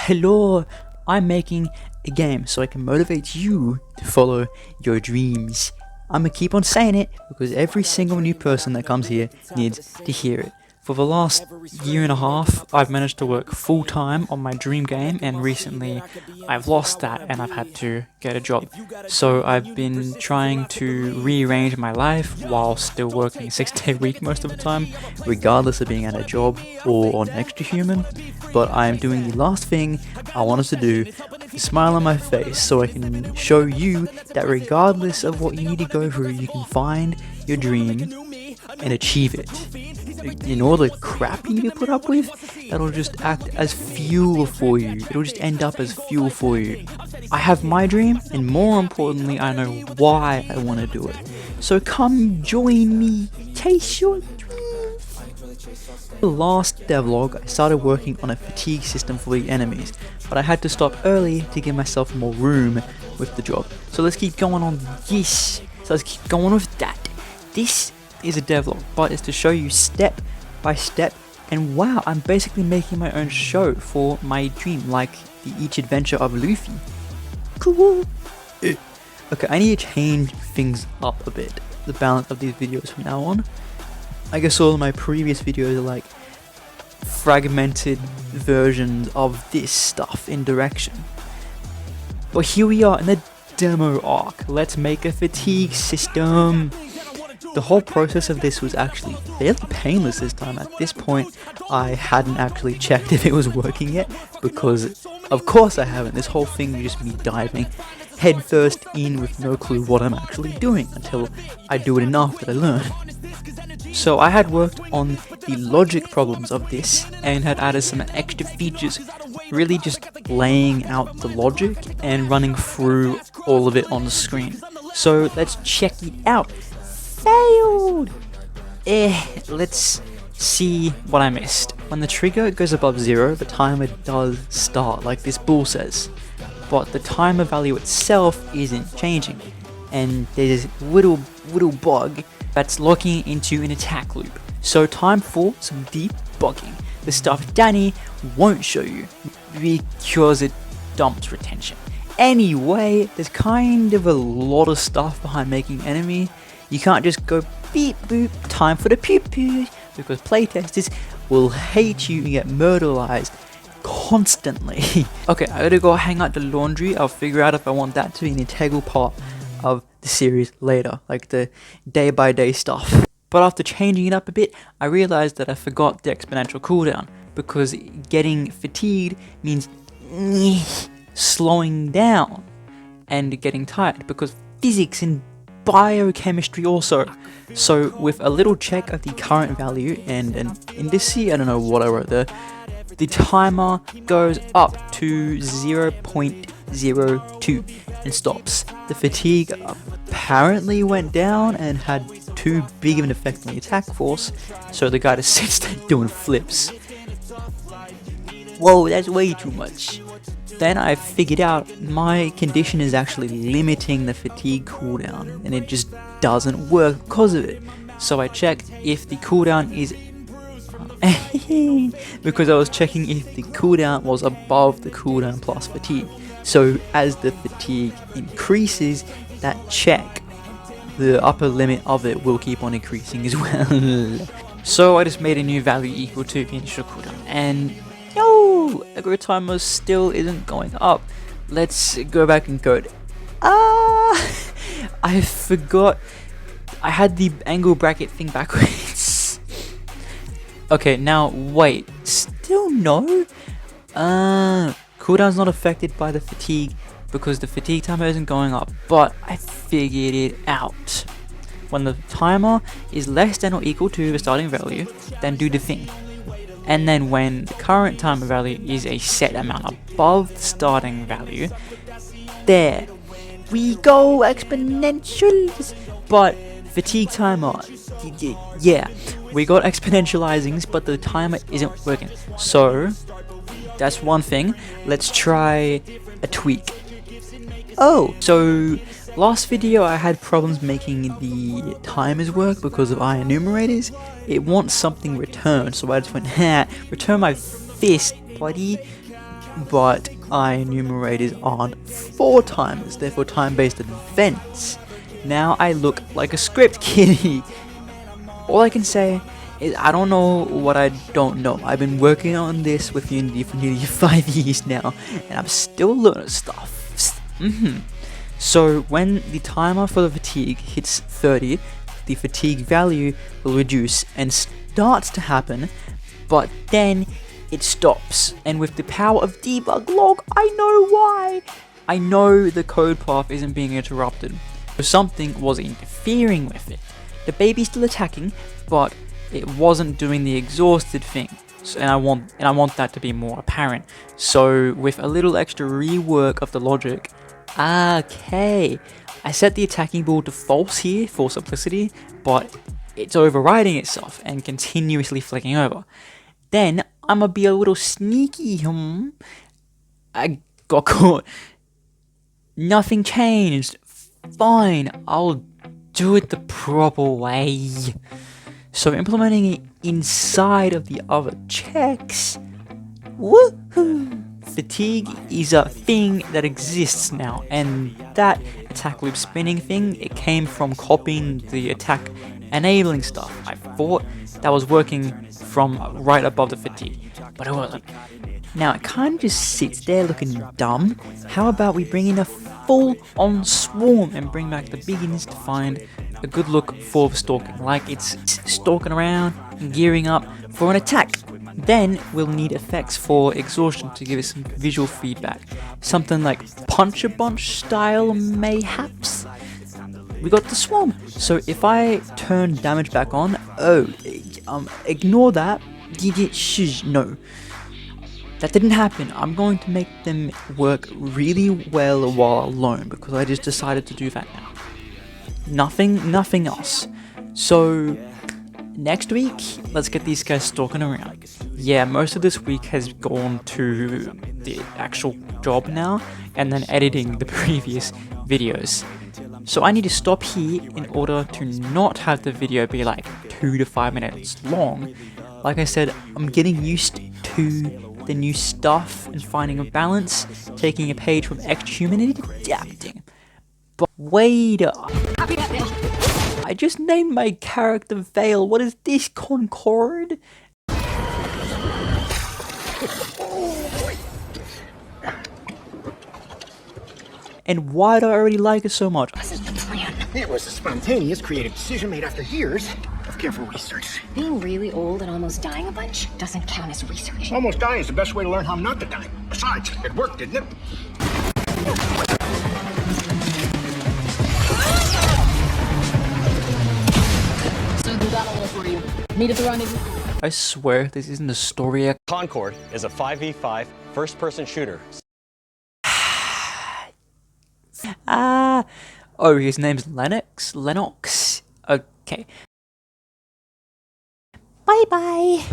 Hello, I'm making a game so I can motivate you to follow your dreams. I'm gonna keep on saying it because every single new person that comes here needs to hear it. For the last year and a half, I've managed to work full time on my dream game, and recently I've lost that and I've had to get a job. So I've been trying to rearrange my life while still working a 6-day week most of the time, regardless of being at a job or on Extra Human. But I am doing the last thing I wanted to do, a smile on my face, so I can show you that regardless of what you need to go through, you can find your dream and achieve it. In all the crap you need to put up with, that'll just act as fuel for you. It'll just end up as fuel for you. I have my dream, and more importantly, I know why I want to do it. So come join me, chase your dreams. The last devlog, I started working on a fatigue system for the enemies, but I had to stop early to give myself more room with the job. So let's keep going on this. So let's keep going with that. This is a devlog, but it's to show you step by step, and wow, I'm basically making my own show for my dream, like the Each Adventure of Luffy. Cool. Okay, I need to change things up a bit, the balance of these videos from now on. I guess all of my previous videos are like fragmented versions of this stuff in direction. But here we are in the demo arc. Let's make a fatigue system. The whole process of this was actually fairly painless this time. At this point, I hadn't actually checked if it was working yet, because of course I haven't. This whole thing was just me diving headfirst in with no clue what I'm actually doing until I do it enough that I learn. So I had worked on the logic problems of this and had added some extra features, really just laying out the logic and running through all of it on the screen. So let's check it out. Failed! Let's see what I missed. When the trigger goes above 0, the timer does start, like this bull says. But the timer value itself isn't changing. And there's this little bug that's locking into an attack loop. So time for some debugging. The stuff Danny won't show you because it dumps retention. Anyway, there's kind of a lot of stuff behind making enemy. You can't just go beep boop, time for the pew pew, because playtesters will hate you and get murderized constantly. Okay, I gotta go hang out the laundry. I'll figure out if I want that to be an integral part of the series later, like the day by day stuff. But after changing it up a bit, I realized that I forgot the exponential cooldown, because getting fatigued means slowing down and getting tired, because physics and biochemistry also. So with a little check of the current value and an indice, I don't know what I wrote there, the timer goes up to 0.02 and stops. The fatigue apparently went down and had too big of an effect on the attack force, so the guy just sits there doing flips. Whoa, that's way too much. Then I figured out my condition is actually limiting the fatigue cooldown, and it just doesn't work because of it. So I checked if the cooldown is because I was checking if the cooldown was above the cooldown plus fatigue. So as the fatigue increases, that check, the upper limit of it, will keep on increasing as well. So I just made a new value equal to the initial cooldown, and no, aggro timer still isn't going up. Let's go back and code. I forgot I had the angle bracket thing backwards. Okay, now wait, still no? Cooldown's not affected by the fatigue because the fatigue timer isn't going up, but I figured it out. When the timer is less than or equal to the starting value, then do the thing. And then when the current timer value is a set amount above the starting value, there we go, exponentials. But fatigue timer, yeah, we got exponentializings, but the timer isn't working. So that's one thing. Let's try a tweak. Oh, so last video I had problems making the timers work because of IEnumerators. It wants something returned, so I just went, return my fist, buddy. but I enumerators aren't 4 timers, therefore time-based events. Now I look like a script kiddie. All I can say is I don't know what I don't know. I've been working on this with Unity for nearly 5 years now, and I'm still learning stuff. So when the timer for the fatigue hits 30, the fatigue value will reduce and starts to happen, but then it stops. And with the power of debug log, I know why. I know the code path isn't being interrupted. So something was interfering with it. The baby's still attacking, but it wasn't doing the exhausted thing. So, and I want that to be more apparent. So with a little extra rework of the logic, okay, I set the attacking ball to false here for simplicity, but it's overriding itself and continuously flicking over. Then I'ma be a little sneaky. I got caught. Nothing changed. Fine, I'll do it the proper way. So implementing it inside of the other checks. Woohoo! Fatigue is a thing that exists now, and that attack loop spinning thing, it came from copying the attack enabling stuff. I thought that was working from right above the fatigue, but it wasn't. Now it kind of just sits there looking dumb. How about we bring in a full-on swarm and bring back the beginnings to find a good look for the stalking, like it's stalking around and gearing up for an attack. Then we'll need effects for exhaustion to give us some visual feedback, something like Punch-a-Bunch style mayhaps. We got the swarm, so if I turn damage back on, ignore that. No, that didn't happen. I'm going to make them work really well while alone because I just decided to do that now. Nothing else. So next week, let's get these guys stalking around. Yeah, most of this week has gone to the actual job now and then editing the previous videos. So I need to stop here in order to not have the video be like 2 to 5 minutes long. Like I said, I'm getting used to the new stuff and finding a balance, taking a page from Extra Human and adapting. But wait up. I just named my character Vale. What is this, Concord? And why do I already like it so much? This is the plan. It was a spontaneous, creative decision made after years of careful research. Being really old and almost dying a bunch doesn't count as research. Almost dying is the best way to learn how not to die. Besides, it worked, didn't it? So do that a little for you. Need it to run it. I swear this isn't a story. Concord is a 5v5 first-person shooter. Oh, his name's Lennox? Okay. Bye-bye.